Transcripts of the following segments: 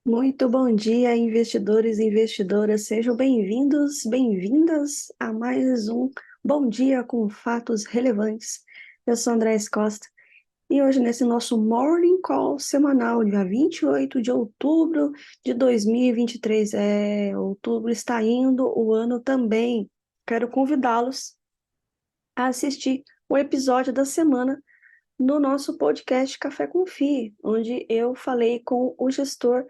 Muito bom dia, investidores e investidoras. Sejam bem-vindos, bem-vindas a mais um Bom Dia com Fatos Relevantes. Eu sou Andrés Costa e hoje, nesse nosso Morning Call semanal, dia 28 de outubro de 2023, outubro está indo, o ano também. Quero convidá-los a assistir o episódio da semana no nosso podcast Café com FI, onde eu falei com o gestor,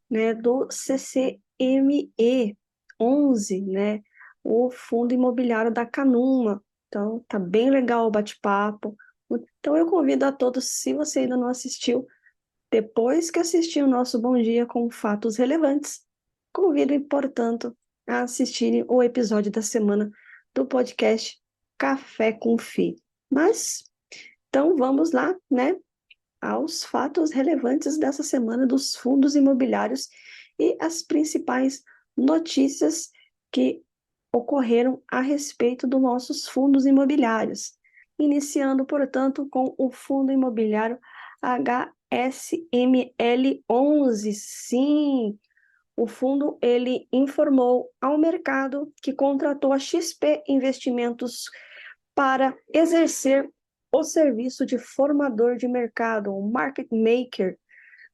né, do CCME 11, né, o Fundo Imobiliário da Canuma. Então, tá bem legal o bate-papo. Então, eu convido a todos, se você ainda não assistiu, depois que assistir o nosso Bom Dia com Fatos Relevantes, convido, portanto, a assistirem o episódio da semana do podcast Café com Fi. Mas, então, vamos lá, né, aos fatos relevantes dessa semana dos fundos imobiliários e as principais notícias que ocorreram a respeito dos nossos fundos imobiliários. Iniciando, portanto, com o fundo imobiliário HSML11. Sim, o fundo ele informou ao mercado que contratou a XP Investimentos para exercer o serviço de formador de mercado, o market maker,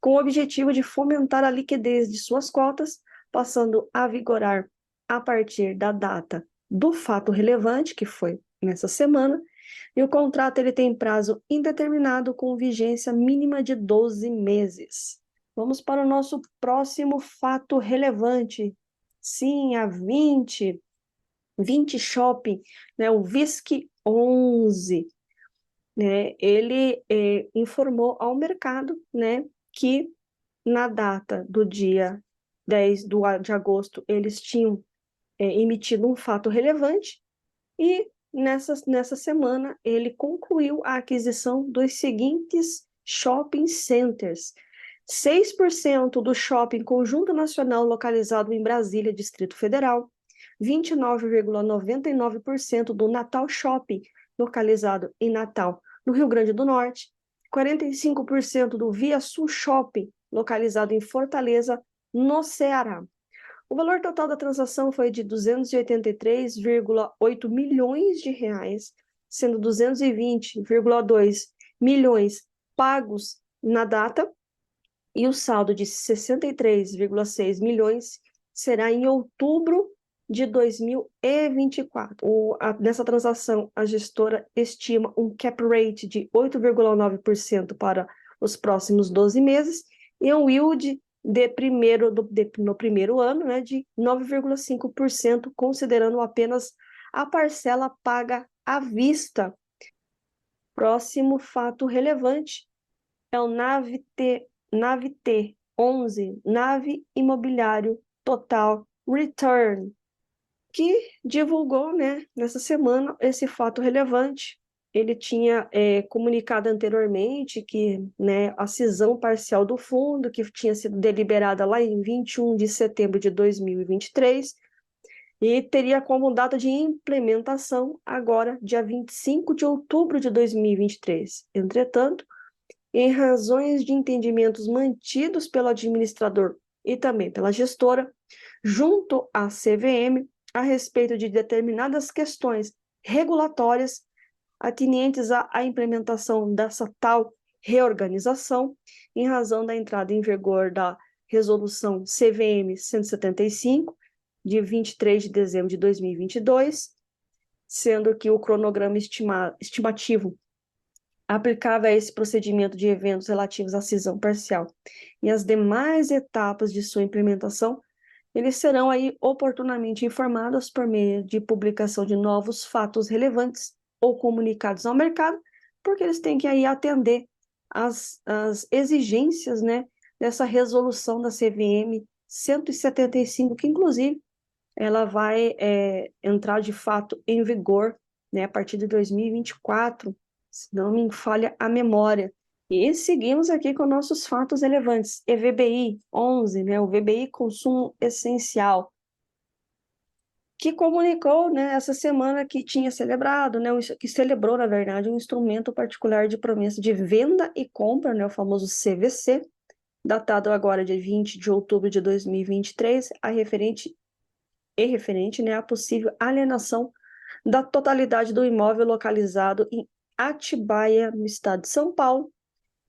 com o objetivo de fomentar a liquidez de suas cotas, passando a vigorar a partir da data do fato relevante, que foi nessa semana, e o contrato ele tem prazo indeterminado com vigência mínima de 12 meses. Vamos para o nosso próximo fato relevante. Sim, a 20 Shopping, né, o VISC 11, né, ele informou ao mercado, né, que na data do dia 10 de agosto eles tinham emitido um fato relevante e nessa semana ele concluiu a aquisição dos seguintes shopping centers. 6% do Shopping Conjunto Nacional localizado em Brasília, Distrito Federal, 29,99% do Natal Shopping, localizado em Natal, no Rio Grande do Norte, 45% do Via Sul Shopping, localizado em Fortaleza, no Ceará. O valor total da transação foi de 283,8 milhões de reais, sendo 220,2 milhões pagos na data, e o saldo de 63,6 milhões será em outubro de 2024. Nessa transação, a gestora estima um cap rate de 8,9% para os próximos 12 meses e um yield no primeiro ano, né, de 9,5%, considerando apenas a parcela paga à vista. Próximo fato relevante é o NAVT 11, Nave Imobiliário Total Return, que divulgou, né, nessa semana esse fato relevante. Ele tinha comunicado anteriormente que, né, a cisão parcial do fundo, que tinha sido deliberada lá em 21 de setembro de 2023, e teria como data de implementação agora, dia 25 de outubro de 2023. Entretanto, em razões de entendimentos mantidos pelo administrador e também pela gestora, junto à CVM, a respeito de determinadas questões regulatórias atenientes à implementação dessa tal reorganização, em razão da entrada em vigor da Resolução CVM 175, de 23 de dezembro de 2022, sendo que o cronograma estimativo aplicável a esse procedimento de eventos relativos à cisão parcial e as demais etapas de sua implementação, eles serão aí oportunamente informados por meio de publicação de novos fatos relevantes ou comunicados ao mercado, porque eles têm que aí atender às exigências, né, dessa resolução da CVM 175, que inclusive ela vai entrar de fato em vigor, né, a partir de 2024, se não me falha a memória. E seguimos aqui com nossos fatos relevantes. EVBI 11, né, o VBI Consumo Essencial, que comunicou, né, essa semana que tinha celebrado, né, que celebrou, na verdade, um instrumento particular de promessa de venda e compra, né, o famoso CVC, datado agora de 20 de outubro de 2023, referente, né, à possível alienação da totalidade do imóvel localizado em Atibaia, no estado de São Paulo,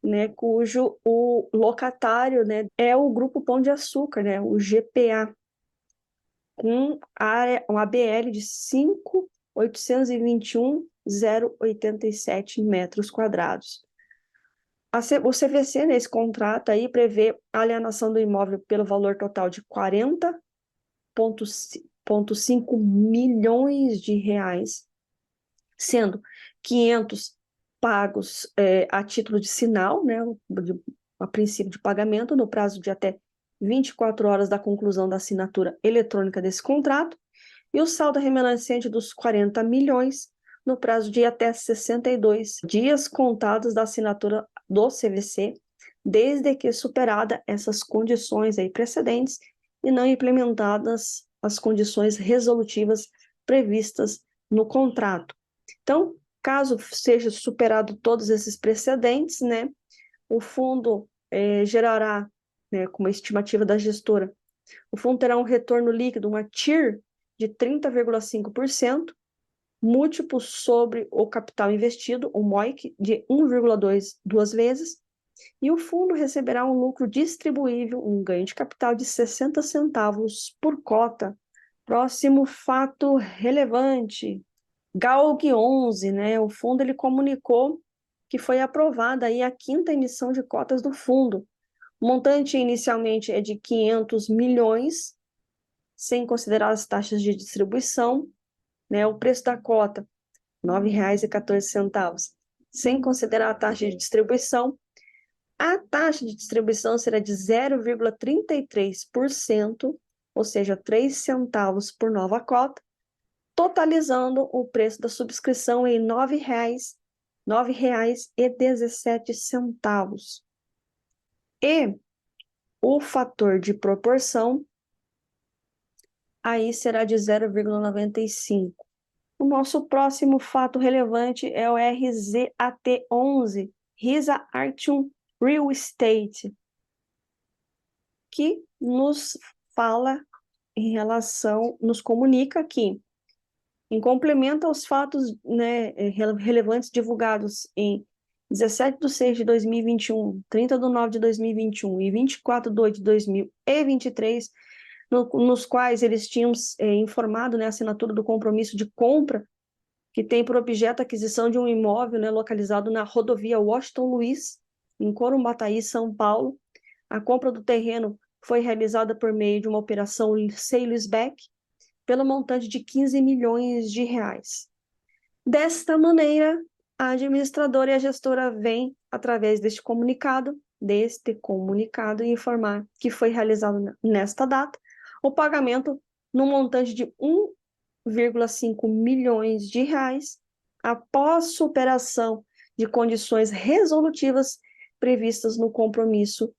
né, cujo o locatário, né, é o Grupo Pão de Açúcar, né, o GPA, com área, uma ABL de 5.821.087 metros quadrados. O CVC, nesse contrato aí, prevê a alienação do imóvel pelo valor total de 40,5 milhões de reais, sendo 500 pagos a título de sinal, né, a princípio de pagamento, no prazo de até 24 horas da conclusão da assinatura eletrônica desse contrato, e o saldo remanescente dos 40 milhões no prazo de até 62 dias contados da assinatura do CVC, desde que superada essas condições aí precedentes e não implementadas as condições resolutivas previstas no contrato. Então, caso seja superado todos esses precedentes, né, o fundo gerará, né, como estimativa da gestora, o fundo terá um retorno líquido, uma TIR, de 30,5%, múltiplo sobre o capital investido, o MOIC, de 1,2 vezes, e o fundo receberá um lucro distribuível, um ganho de capital de 60 centavos por cota. Próximo fato relevante, GALG 11, né? O fundo ele comunicou que foi aprovada aí a 5ª emissão de cotas do fundo. O montante inicialmente é de 500 milhões, sem considerar as taxas de distribuição, né? O preço da cota, R$ 9,14, sem considerar a taxa de distribuição. A taxa de distribuição será de 0,33%, ou seja, 3 centavos por nova cota, totalizando o preço da subscrição em R$ 9,17. E o fator de proporção aí será de 0,95. O nosso próximo fato relevante é o RZAT11, Risa Artium Real Estate, que nos fala nos comunica que, em complemento aos fatos, né, relevantes divulgados em 17/6/2021, 30/9/2021 e 24/8/2023, nos quais eles tinham informado, né, a assinatura do compromisso de compra, que tem por objeto a aquisição de um imóvel, né, localizado na rodovia Washington Luiz, em Corumbataí, São Paulo. A compra do terreno foi realizada por meio de uma operação sale-leaseback, pelo montante de 15 milhões de reais. Desta maneira, a administradora e a gestora vêm, através deste comunicado, informar que foi realizado nesta data o pagamento no montante de 1,5 milhões de reais, após superação de condições resolutivas previstas no compromisso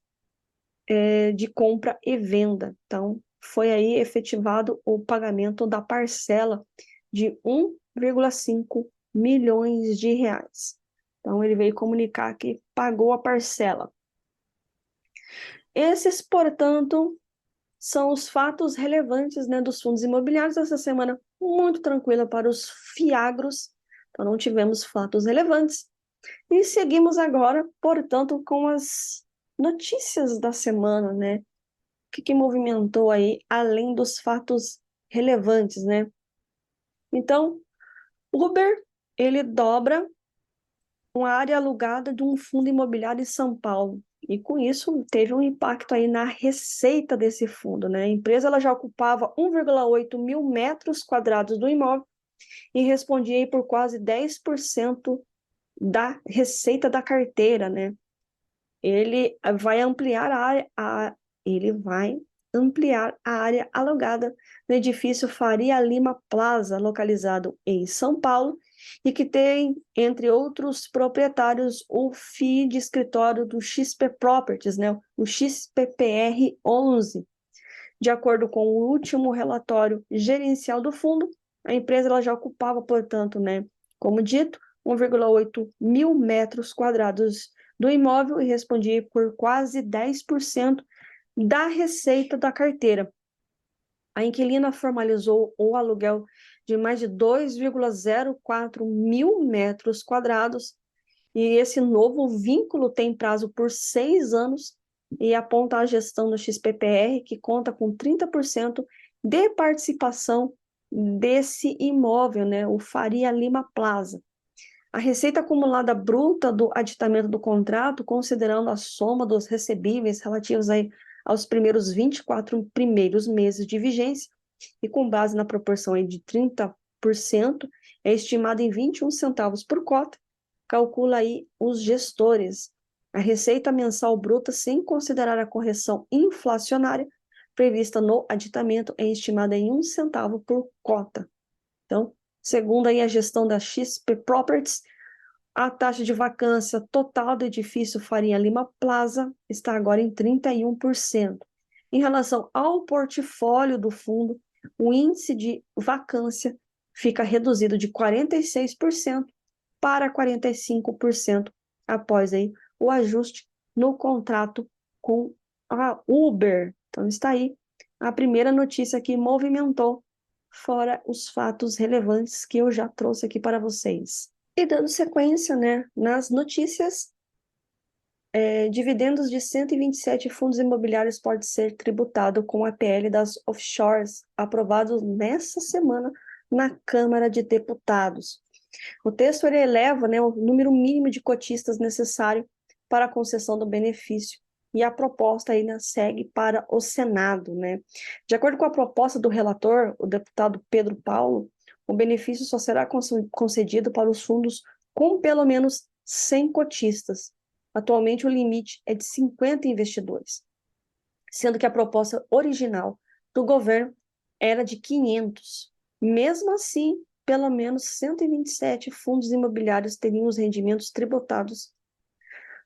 de compra e venda. Então, foi aí efetivado o pagamento da parcela de 1,5 milhões de reais. Então, ele veio comunicar que pagou a parcela. Esses, portanto, são os fatos relevantes, né, dos fundos imobiliários essa semana, muito tranquila para os fiagros. Então, não tivemos fatos relevantes. E seguimos agora, portanto, com as notícias da semana, né? O que movimentou aí, além dos fatos relevantes, né? Então, Uber, ele dobra uma área alugada de um fundo imobiliário em São Paulo. E com isso, teve um impacto aí na receita desse fundo, né? A empresa ela já ocupava 1,8 mil metros quadrados do imóvel e respondia aí por quase 10% da receita da carteira, né? Ele vai ampliar a área alugada no edifício Faria Lima Plaza, localizado em São Paulo, e que tem, entre outros proprietários, o FII de escritório do XP Properties, né, o XPPR11. De acordo com o último relatório gerencial do fundo, a empresa ela já ocupava, portanto, né, como dito, 1,8 mil metros quadrados do imóvel e respondia por quase 10% da receita da carteira. A inquilina formalizou o aluguel de mais de 2,04 mil metros quadrados e esse novo vínculo tem prazo por 6 anos e aponta a gestão do XPPR, que conta com 30% de participação desse imóvel, né, o Faria Lima Plaza. A receita acumulada bruta do aditamento do contrato, considerando a soma dos recebíveis relativos aí aos primeiros 24 primeiros meses de vigência, e com base na proporção aí de 30%, é estimada em 21 centavos por cota, calcula aí os gestores. A receita mensal bruta, sem considerar a correção inflacionária prevista no aditamento, é estimada em 1 centavo por cota. Então, segundo aí a gestão da XP Properties, a taxa de vacância total do edifício Faria Lima Plaza está agora em 31%. Em relação ao portfólio do fundo, o índice de vacância fica reduzido de 46% para 45% após aí o ajuste no contrato com a Uber. Então está aí a primeira notícia que movimentou, fora os fatos relevantes que eu já trouxe aqui para vocês. E dando sequência, né, nas notícias, dividendos de 127 fundos imobiliários pode ser tributado com a PL das offshores, aprovado nessa semana na Câmara de Deputados. O texto ele eleva, né, o número mínimo de cotistas necessário para a concessão do benefício, e a proposta ainda segue para o Senado, né? De acordo com a proposta do relator, o deputado Pedro Paulo, o benefício só será concedido para os fundos com pelo menos 100 cotistas. Atualmente, o limite é de 50 investidores, sendo que a proposta original do governo era de 500. Mesmo assim, pelo menos 127 fundos imobiliários teriam os rendimentos tributados.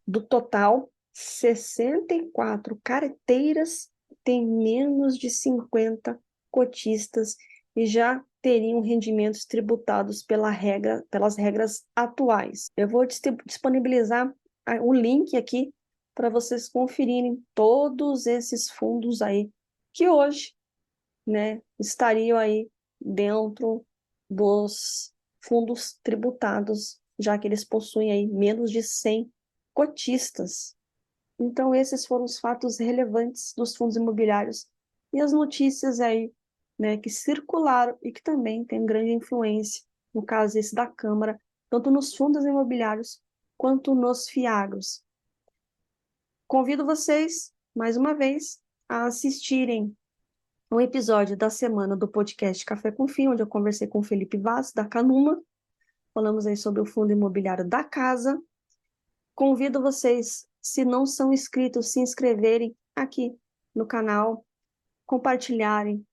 Do total, 64 carteiras têm menos de 50 cotistas e já teriam rendimentos tributados pelas regras atuais. Eu vou disponibilizar o link aqui para vocês conferirem todos esses fundos aí que hoje, né, estariam aí dentro dos fundos tributados, já que eles possuem aí menos de 100 cotistas. Então, esses foram os fatos relevantes dos fundos imobiliários e as notícias aí, né, que circularam e que também têm grande influência, no caso esse da Câmara, tanto nos fundos imobiliários quanto nos fiagros. Convido vocês, mais uma vez, a assistirem um episódio da semana do podcast Café com Fim, onde eu conversei com o Felipe Vaz, da Canuma. Falamos aí sobre o fundo imobiliário da casa. Convido vocês, se não são inscritos, se inscreverem aqui no canal, compartilharem,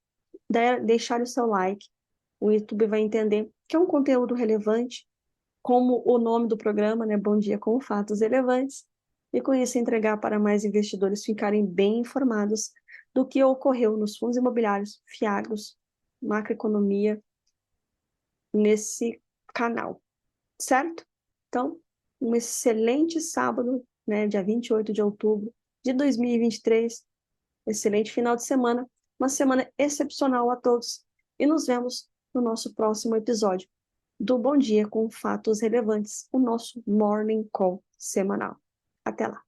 deixarem o seu like. O YouTube vai entender que é um conteúdo relevante, como o nome do programa, né? Bom Dia com Fatos Relevantes, e com isso entregar para mais investidores ficarem bem informados do que ocorreu nos fundos imobiliários, fiagros, macroeconomia, nesse canal, certo? Então, um excelente sábado, né, dia 28 de outubro de 2023, excelente final de semana, uma semana excepcional a todos, e nos vemos no nosso próximo episódio do Bom Dia com Fatos Relevantes, o nosso Morning Call semanal. Até lá!